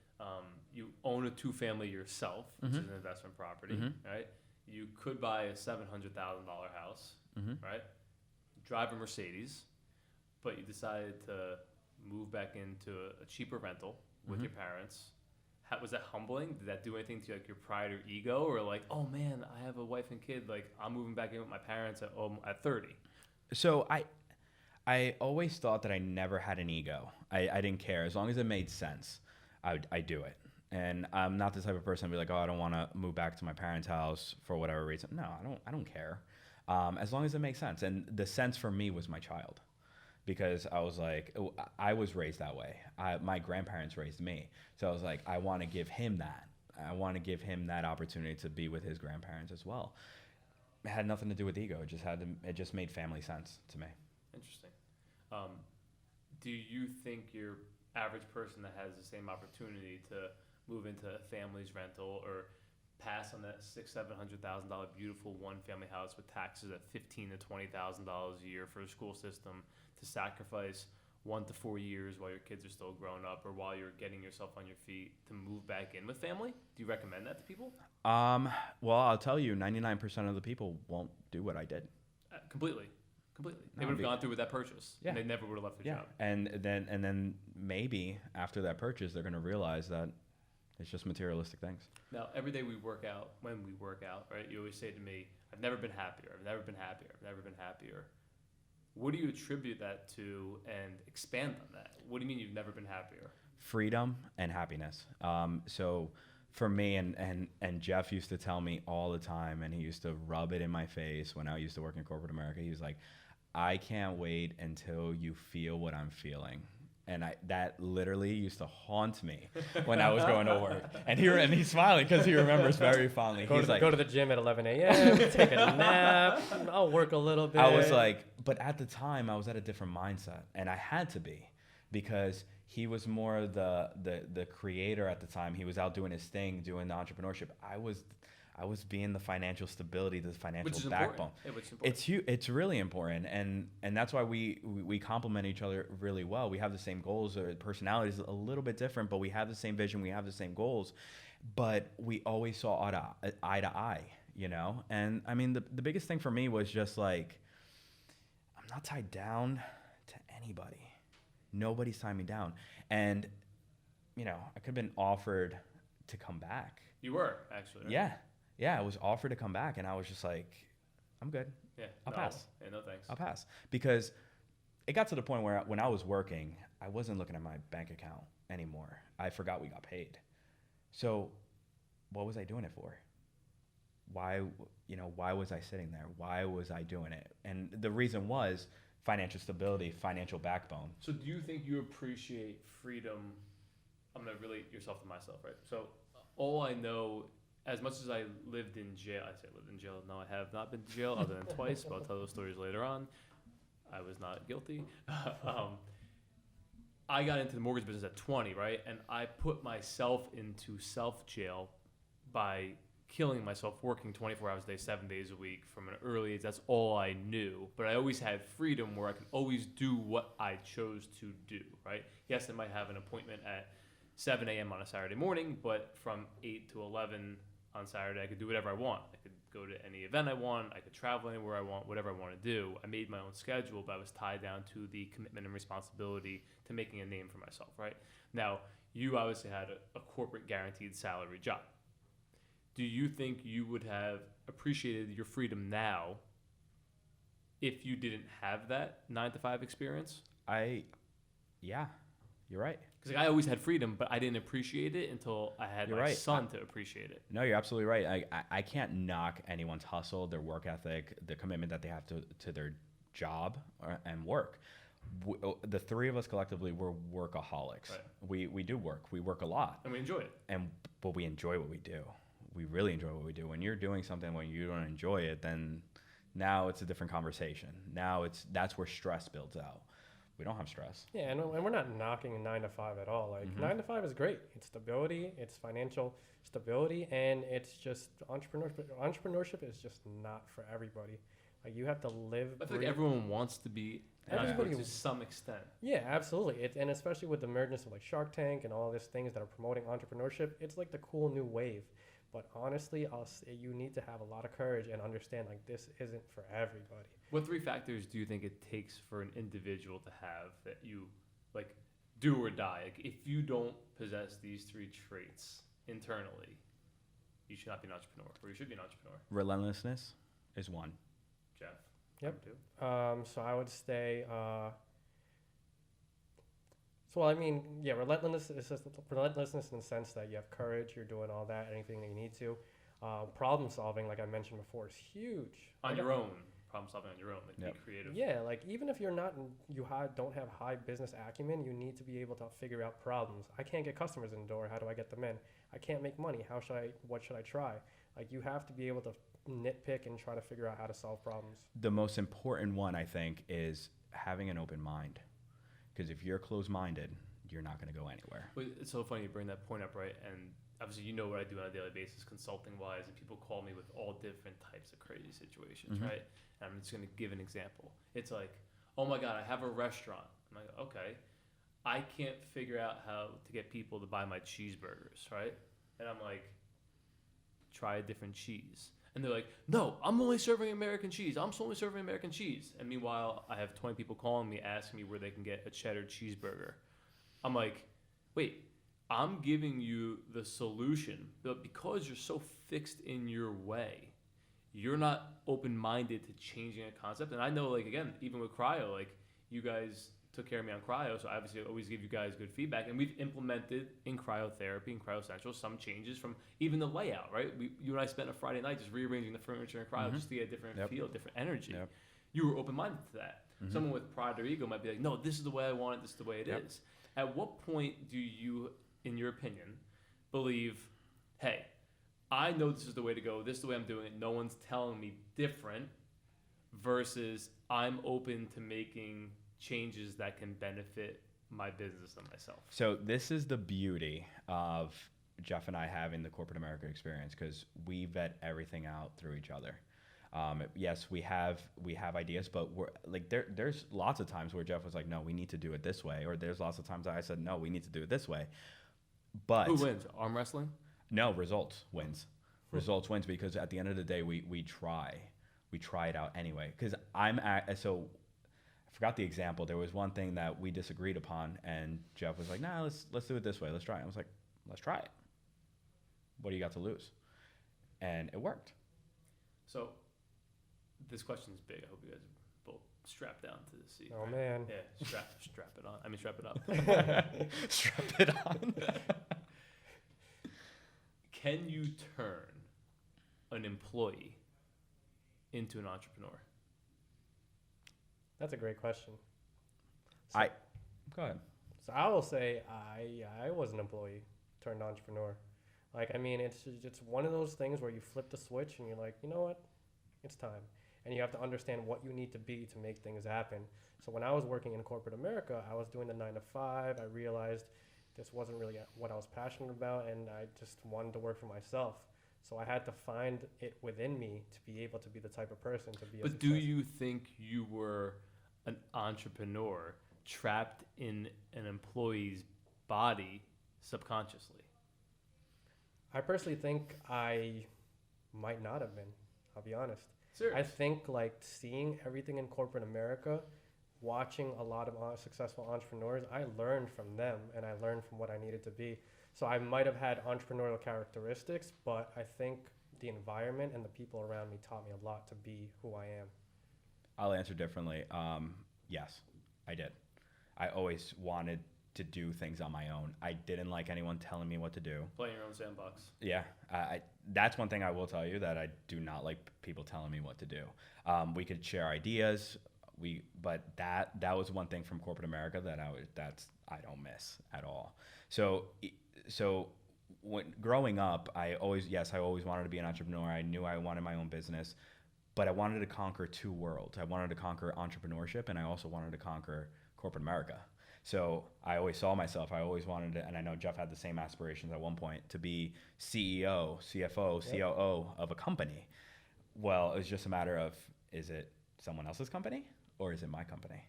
You own a 2-family yourself, which is an investment property, right? You could buy a $700,000 house, right? Drive a Mercedes, but you decided to move back into a cheaper rental with your parents. Was that humbling? Did that do anything to like your pride or ego, or like, oh man, I have a wife and kid, like I'm moving back in with my parents at 30? So I always thought that I never had an ego. I didn't care as long as it made sense. I'd do it. And I'm not the type of person to be like, oh, I don't want to move back to my parents' house for whatever reason. No, I don't care. As long as it makes sense. And the sense for me was my child, because I was like, I was raised that way. My grandparents raised me. So I was like, I want to give him that. I want to give him that opportunity to be with his grandparents as well. It had nothing to do with ego. It just made family sense to me. Interesting. Do you think your average person that has the same opportunity to move into a family's rental or pass on that $600,000-$700,000 beautiful 1-family house with taxes at $15,000 to $20,000 a year for a school system to sacrifice 1 to 4 years while your kids are still growing up or while you're getting yourself on your feet to move back in with family? Do you recommend that to people? Well, I'll tell you, 99% of the people won't do what I did. Completely. They No, would have gone through with that purchase. Yeah. And they never would have left their job. And then maybe after that purchase, they're going to realize that it's just materialistic things. Now, every day we work out, right, you always say to me, I've never been happier. What do you attribute that to, and expand on that? What do you mean you've never been happier? Freedom and happiness. So for me, and Jeff used to tell me all the time, and he used to rub it in my face when I used to work in corporate America. He was like, I can't wait until you feel what I'm feeling. And that literally used to haunt me when I was going to work. And he's smiling because he remembers very fondly. Go to the gym at 11 a.m., take a nap, I'll work a little bit. I was like, but at the time I was at a different mindset, and I had to be, because he was more the creator at the time. He was out doing his thing, doing the entrepreneurship. I was being the financial stability, the financial backbone. It's really important, and that's why we complement each other really well. We have the same goals. Our personalities a little bit different, but we have the same vision. We have the same goals, but we always saw eye to eye, And I mean, the biggest thing for me was just like, I'm not tied down to anybody. Nobody's tying me down, and I could have been offered to come back. You were, actually, right? Yeah, I was offered to come back, and I was just like, I'm good. Yeah, I'll pass. Yeah, no thanks. I'll pass. Because it got to the point where when I was working, I wasn't looking at my bank account anymore. I forgot we got paid. So what was I doing it for? Why was I sitting there? Why was I doing it? And the reason was financial stability, financial backbone. So do you think you appreciate freedom? I'm going to relate yourself to myself, right? So all I know as much as I lived in jail, I say I lived in jail. No, I have not been to jail other than twice, but I'll tell those stories later on. I was not guilty. I got into the mortgage business at 20, right? And I put myself into self-jail by killing myself, working 24 hours a day, 7 days a week from an early age. That's all I knew. But I always had freedom where I could always do what I chose to do, right? Yes, I might have an appointment at 7 a.m. on a Saturday morning, but from 8 to 11 on Saturday, I could do whatever I want. I could go to any event I want. I could travel anywhere I want, whatever I want to do. I made my own schedule, but I was tied down to the commitment and responsibility to making a name for myself, right? Now, you obviously had a corporate guaranteed salary job. Do you think you would have appreciated your freedom now if you didn't have that 9-to-5 experience? Yeah, you're right. Because I always had freedom, but I didn't appreciate it until I had my son to appreciate it. No, you're absolutely right. I can't knock anyone's hustle, their work ethic, the commitment that they have to their job and work. The three of us collectively, we're workaholics. Right. We do work. We work a lot. And we enjoy it. But we enjoy what we do. We really enjoy what we do. When you're doing something when you don't enjoy it, then now it's a different conversation. Now that's where stress builds out. We don't have stress. Yeah, and we're not knocking a 9-to-5 at all. Like 9-to-5 is great. It's stability, it's financial stability, and it's just entrepreneurship. Entrepreneurship is just not for everybody. Like you have to live. I feel like everyone wants to be to some extent. Yeah, absolutely. And especially with the emergence of like Shark Tank and all these things that are promoting entrepreneurship, it's like the cool new wave. But honestly, you need to have a lot of courage and understand like this isn't for everybody. What 3 factors do you think it takes for an individual to have that you like do or die? Like if you don't possess these 3 traits internally, you should not be an entrepreneur, or you should be an entrepreneur. Relentlessness is one. Jeff? Yep. So I would say, relentlessness in the sense that you have courage, you're doing all that, anything that you need to. Problem solving, like I mentioned before, is huge. On your own. Problem solving on your own, like be creative. Yeah, like even if don't have high business acumen, you need to be able to figure out problems. I can't get customers in the door. How do I get them in? I can't make money. What should I try? Like you have to be able to nitpick and try to figure out how to solve problems. The most important one, I think, is having an open mind. Because if you're closed-minded, you're not going to go anywhere. Well, it's so funny you bring that point up, right? And obviously you know what I do on a daily basis consulting-wise, and people call me with all different types of crazy situations, right? And I'm just going to give an example. It's like, oh my God, I have a restaurant. I'm like, okay, I can't figure out how to get people to buy my cheeseburgers, right? And I'm like, try a different cheese. And they're like, no, I'm only serving American cheese. I'm only serving American cheese. And meanwhile, I have 20 people calling me, asking me where they can get a cheddar cheeseburger. I'm like, wait, I'm giving you the solution, but because you're so fixed in your way, you're not open-minded to changing a concept. And I know, like, again, even with cryo, like, you guys took care of me on cryo, so obviously I always give you guys good feedback. And we've implemented in cryotherapy and Cryo Central some changes from even the layout, right? You and I spent a Friday night just rearranging the furniture in cryo just to get a different feel, different energy. You were open-minded to that. Someone with pride or ego might be like, no, this is the way I want it, this is the way it is. At what point do you, in your opinion, believe, hey, I know this is the way to go, this is the way I'm doing it, no one's telling me different, versus I'm open to making changes that can benefit my business and myself? So this is the beauty of Jeff and I having the corporate America experience, because we vet everything out through each other. Yes, we have ideas, but we're like there's lots of times where Jeff was like, no, we need to do it this way, or there's lots of times I said, no, we need to do it this way. But who wins? Arm wrestling? No, results wins. Results wins, because at the end of the day, we try it out anyway. Because so I forgot the example. There was one thing that we disagreed upon, and Jeff was like, nah, let's do it this way. Let's try it. I was like, let's try it. What do you got to lose? And it worked. So this question's big. I hope you guys are both strapped down to the seat. Oh, right? Man. Yeah, strap it on. I mean, strap it up. Strap it on. Can you turn an employee into an entrepreneur? That's a great question. Go ahead. So I will say I was an employee turned entrepreneur. Like, I mean, it's one of those things where you flip the switch and you're like, you know what, it's time. And you have to understand what you need to be to make things happen. So when I was working in corporate America, I was doing the 9 to 5. I realized this wasn't really what I was passionate about, and I just wanted to work for myself. So I had to find it within me to be able to be the type of person to be a But do success. you think you were an entrepreneur trapped in an employee's body subconsciously? I personally think I might not have been. I'll be honest. Serious. I think like seeing everything in corporate America, watching a lot of successful entrepreneurs, I learned from them and I learned from what I needed to be. So I might have had entrepreneurial characteristics, but I think the environment and the people around me taught me a lot to be who I am. I'll answer differently. Yes, I did. I always wanted to do things on my own. I didn't like anyone telling me what to do. Play in your own sandbox. Yeah, that's one thing I will tell you, that I do not like people telling me what to do. We could share ideas, but that was one thing from corporate America that I don't miss at all. So when growing up, I always wanted to be an entrepreneur. I knew I wanted my own business, but I wanted to conquer two worlds. I wanted to conquer entrepreneurship, and I also wanted to conquer corporate America. So I always saw myself, I always wanted to, and I know Jeff had the same aspirations at one point, to be CEO, CFO, COO of a company. Well, it was just a matter of, is it someone else's company or is it my company?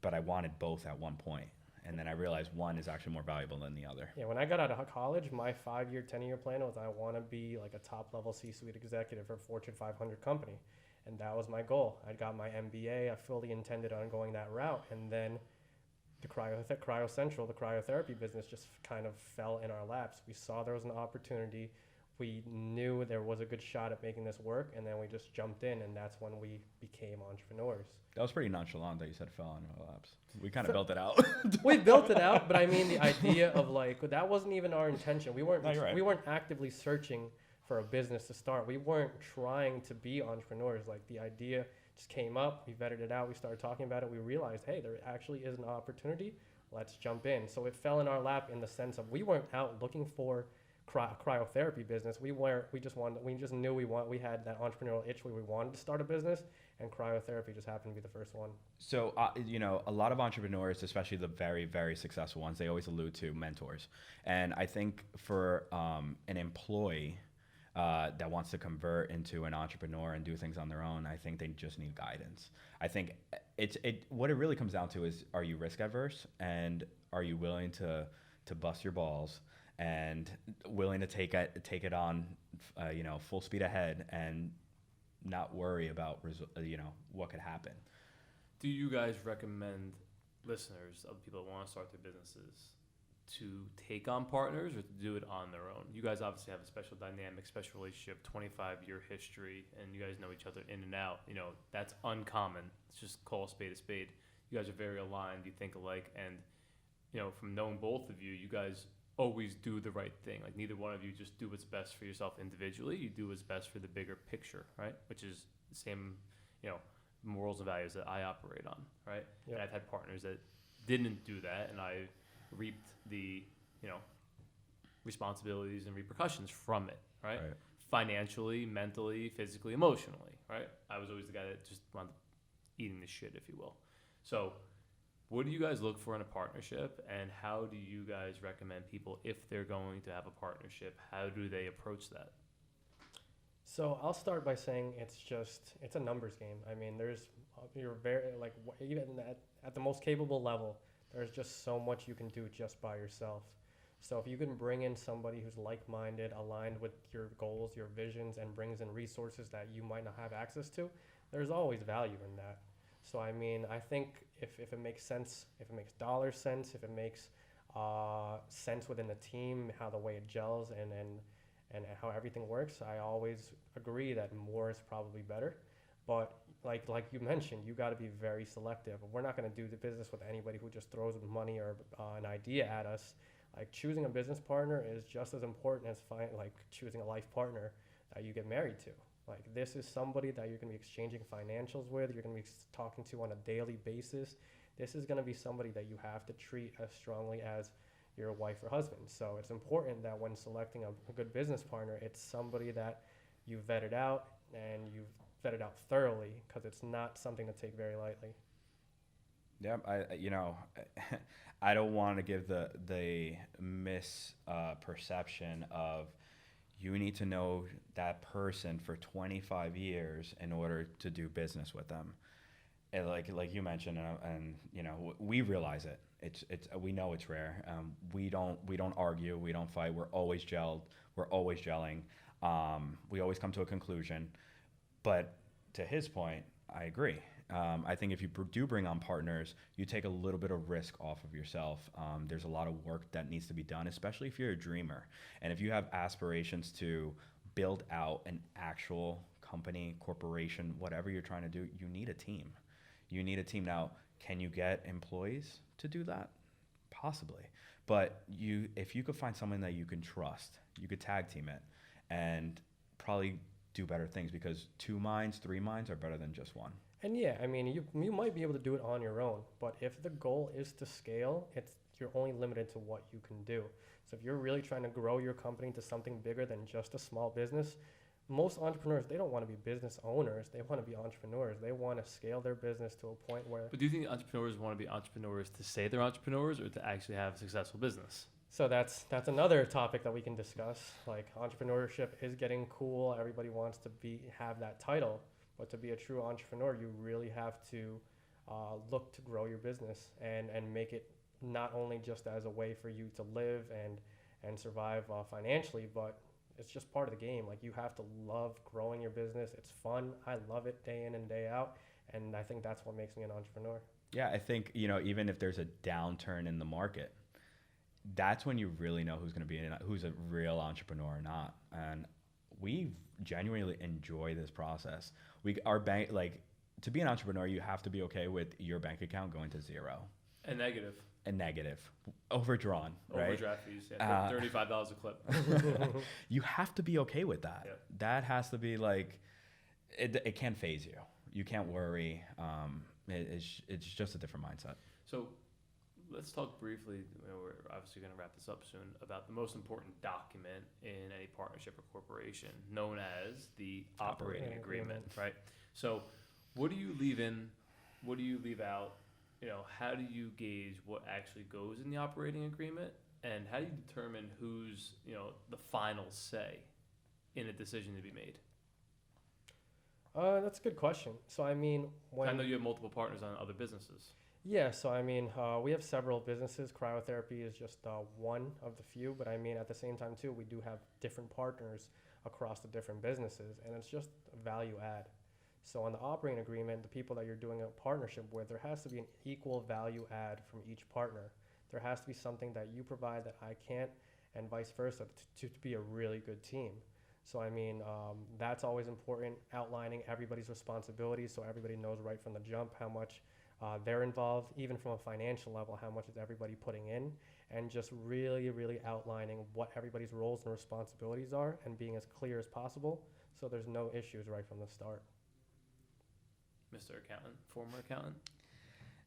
But I wanted both at one point. And then I realized one is actually more valuable than the other. Yeah, when I got out of college, my 5-year, 10-year plan was I want to be like a top-level C-suite executive for a Fortune 500 company. And that was my goal. I got my MBA. I fully intended on going that route. And then the Cryo Central, the cryotherapy business just kind of fell in our laps. We saw there was an opportunity. We knew there was a good shot at making this work, and then we just jumped in, and that's when we became entrepreneurs. That was pretty nonchalant that you said fell in our laps. We kind of built it out. We built it out, but I mean the idea of like, that wasn't even our intention. We weren't No, you're right. we weren't actively searching for a business to start. We weren't trying to be entrepreneurs. Like, the idea just came up, we vetted it out, we started talking about it, we realized, hey, there actually is an opportunity, let's jump in. So it fell in our lap in the sense of we weren't out looking for cryotherapy business. We just knew we had that entrepreneurial itch where we wanted to start a business, and cryotherapy just happened to be the first one. So, a lot of entrepreneurs, especially the very, very successful ones, they always allude to mentors. And I think for an employee that wants to convert into an entrepreneur and do things on their own, I think they just need guidance. I think what it really comes down to is, are you risk averse, and are you willing to bust your balls and willing to take it on, full speed ahead and not worry about what could happen. Do you guys recommend listeners of people that want to start their businesses to take on partners or to do it on their own? You guys obviously have a special dynamic, special relationship, 25-year history, and you guys know each other in and out. That's uncommon. It's just call a spade a spade. You guys are very aligned. You think alike. And, from knowing both of you, you guys always do the right thing. Like, neither one of you just do what's best for yourself individually. You do what's best for the bigger picture, right? Which is the same, morals and values that I operate on, right? Yeah. And I've had partners that didn't do that, and I reaped the, responsibilities and repercussions from it, right? Financially, mentally, physically, emotionally, right? I was always the guy that just wound up eating the shit, if you will. So what do you guys look for in a partnership, and how do you guys recommend people, if they're going to have a partnership, how do they approach that? So I'll start by saying it's a numbers game. I mean, you're very, like, even at the most capable level, there's just so much you can do just by yourself. So if you can bring in somebody who's like-minded, aligned with your goals, your visions, and brings in resources that you might not have access to, there's always value in that. So I mean, I think if it makes sense, if it makes dollar sense, if it makes sense within the team, how the way it gels and how everything works, I always agree that more is probably better. But like you mentioned, you got to be very selective. We're not going to do the business with anybody who just throws money or an idea at us. Like, choosing a business partner is just as important as choosing a life partner that you get married to. Like, this is somebody that you're going to be exchanging financials with, you're going to be talking to on a daily basis. This is going to be somebody that you have to treat as strongly as your wife or husband. So it's important that when selecting a good business partner, it's somebody that you've vetted out and you've vetted out thoroughly, because it's not something to take very lightly. Yeah, I don't want to give the misperception of you need to know that person for 25 years in order to do business with them. And like you mentioned, and we realize it. It's we know it's rare. We don't argue. We don't fight. We're always gelled. We're always gelling. We always come to a conclusion. But to his point, I agree. I think if you do bring on partners, you take a little bit of risk off of yourself. There's a lot of work that needs to be done, especially if you're a dreamer. And if you have aspirations to build out an actual company, corporation, whatever you're trying to do, you need a team. You need a team. Now, can you get employees to do that? Possibly. But if you could find someone that you can trust, you could tag team it and probably do better things, because 2 minds, 3 minds are better than just one. And yeah, I mean, you might be able to do it on your own, but if the goal is to scale, you're only limited to what you can do. So if you're really trying to grow your company to something bigger than just a small business, most entrepreneurs, they don't want to be business owners. They want to be entrepreneurs. They want to scale their business to a point where... But do you think entrepreneurs want to be entrepreneurs to say they're entrepreneurs, or to actually have a successful business? So that's another topic that we can discuss. Like, entrepreneurship is getting cool. Everybody wants to have that title. But to be a true entrepreneur, you really have to look to grow your business and make it not only just as a way for you to live and survive financially, but it's just part of the game. Like, you have to love growing your business. It's fun. I love it day in and day out. And I think that's what makes me an entrepreneur. Yeah, I think, even if there's a downturn in the market, that's when you really know who's a real entrepreneur or not. And we genuinely enjoy this process. To be an entrepreneur, you have to be okay with your bank account going to zero. And negative. Overdrawn, right? Overdraft fees, yeah, $35 a clip. You have to be okay with that. Yeah. That has to be it can't phase you. You can't worry. It's just a different mindset. So let's talk briefly, we're obviously going to wrap this up soon, about the most important document in any partnership or corporation, known as the operating agreement, right? So what do you leave in? What do you leave out? How do you gauge what actually goes in the operating agreement? And how do you determine who's, the final say in a decision to be made? That's a good question. So, I mean, I know you have multiple partners on other businesses. Yeah, so I mean, we have several businesses. Cryotherapy is just one of the few, but I mean, at the same time too, we do have different partners across the different businesses, and it's just a value add. So on the operating agreement, the people that you're doing a partnership with, there has to be an equal value add from each partner. There has to be something that you provide that I can't, and vice versa, to be a really good team. So I mean, that's always important, outlining everybody's responsibilities so everybody knows right from the jump how much they're involved, even from a financial level, how much is everybody putting in, and just really, really outlining what everybody's roles and responsibilities are and being as clear as possible so there's no issues right from the start. Mr. Accountant, former accountant?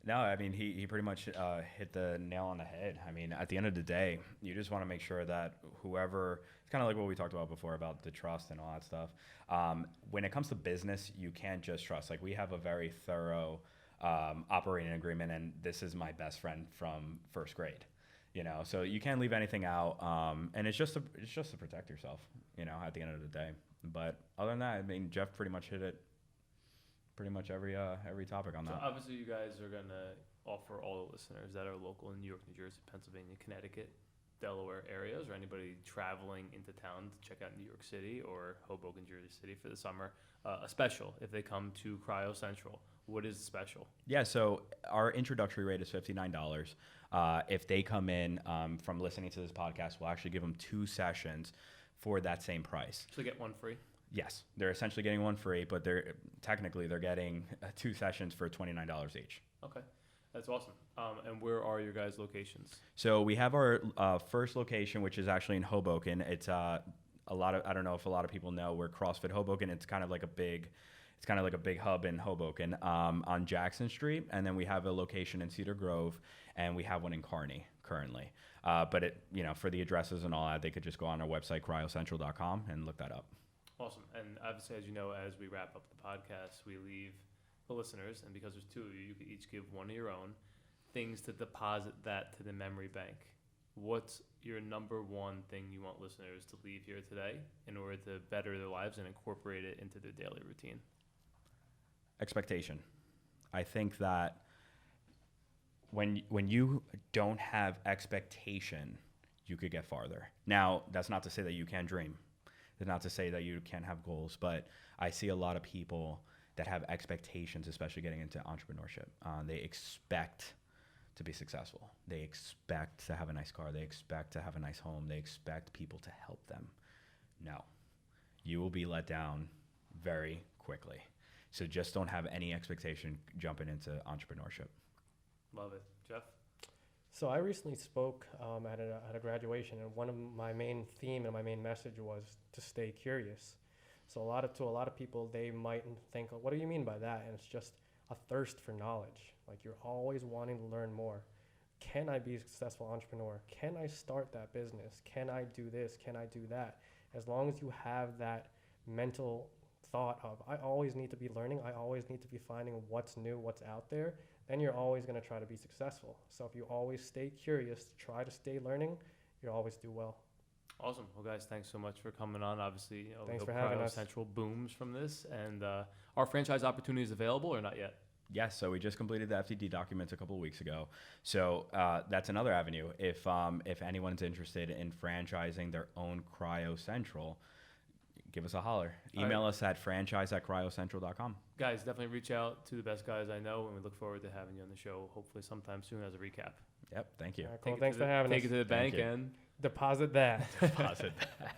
No, I mean, he pretty much hit the nail on the head. I mean, at the end of the day, you just want to make sure that it's kind of like what we talked about before about the trust and all that stuff. When it comes to business, you can't just trust. Like, we have a very thorough operating agreement, and this is my best friend from first grade, so you can't leave anything out. And it's just to protect yourself, at the end of the day. But other than that, I mean, Jeff pretty much hit it. Pretty much every topic on that. So obviously you guys are going to offer all the listeners that are local in New York, New Jersey, Pennsylvania, Connecticut, Delaware areas, or anybody traveling into town to check out New York City or Hoboken, Jersey City for the summer, a special if they come to Cryo Central. What is the special? Yeah, so our introductory rate is $59. If they come in from listening to this podcast, we'll actually give them 2 sessions for that same price. So they get one free? Yes, they're essentially getting one free, but they're getting 2 sessions for $29 each. Okay, that's awesome. And where are your guys' locations? So we have our first location, which is actually in Hoboken. It's I don't know if a lot of people know, we're CrossFit Hoboken. It's kind of like a big hub in Hoboken on Jackson Street, and then we have a location in Cedar Grove, and we have one in Kearney currently. But for the addresses and all that, they could just go on our website, cryocentral.com, and look that up. Awesome. And obviously, as you know, as we wrap up the podcast, we leave the listeners, and because there's two of you, you could each give one of your own things to deposit that to the memory bank. What's your number one thing you want listeners to leave here today in order to better their lives and incorporate it into their daily routine? Expectation. I think that when you don't have expectation, you could get farther. Now, that's not to say that you can't dream. It's not to say that you can't have goals, but I see a lot of people that have expectations, especially getting into entrepreneurship. They expect to be successful. They expect to have a nice car. They expect to have a nice home. They expect people to help them. No, you will be let down very quickly. So just don't have any expectation jumping into entrepreneurship. Love it. Jeff? So I recently spoke at a graduation, and one of my main theme and my main message was to stay curious. So to a lot of people, they might think, oh, what do you mean by that? And it's just a thirst for knowledge. Like, you're always wanting to learn more. Can I be a successful entrepreneur? Can I start that business? Can I do this? Can I do that? As long as you have that mental thought of, I always need to be learning, I always need to be finding what's new, what's out there, then you're always going to try to be successful. So if you always stay curious, try to stay learning, you'll always do well. Awesome. Well, guys, thanks so much for coming on. Obviously, Thanks we for hope having Cryo us. Central booms from this. And are franchise opportunities available or not yet? Yes, so we just completed the FTD documents a couple of weeks ago. So that's another avenue. If anyone's interested in franchising their own Cryo Central, give us a holler. Email us at franchise@cryocentral.com. Guys, definitely reach out to the best guys I know, and we look forward to having you on the show, hopefully sometime soon as a recap. Yep, thank you. All right, cool. Thanks for having us. Take it to the bank you. and Deposit that. Deposit that.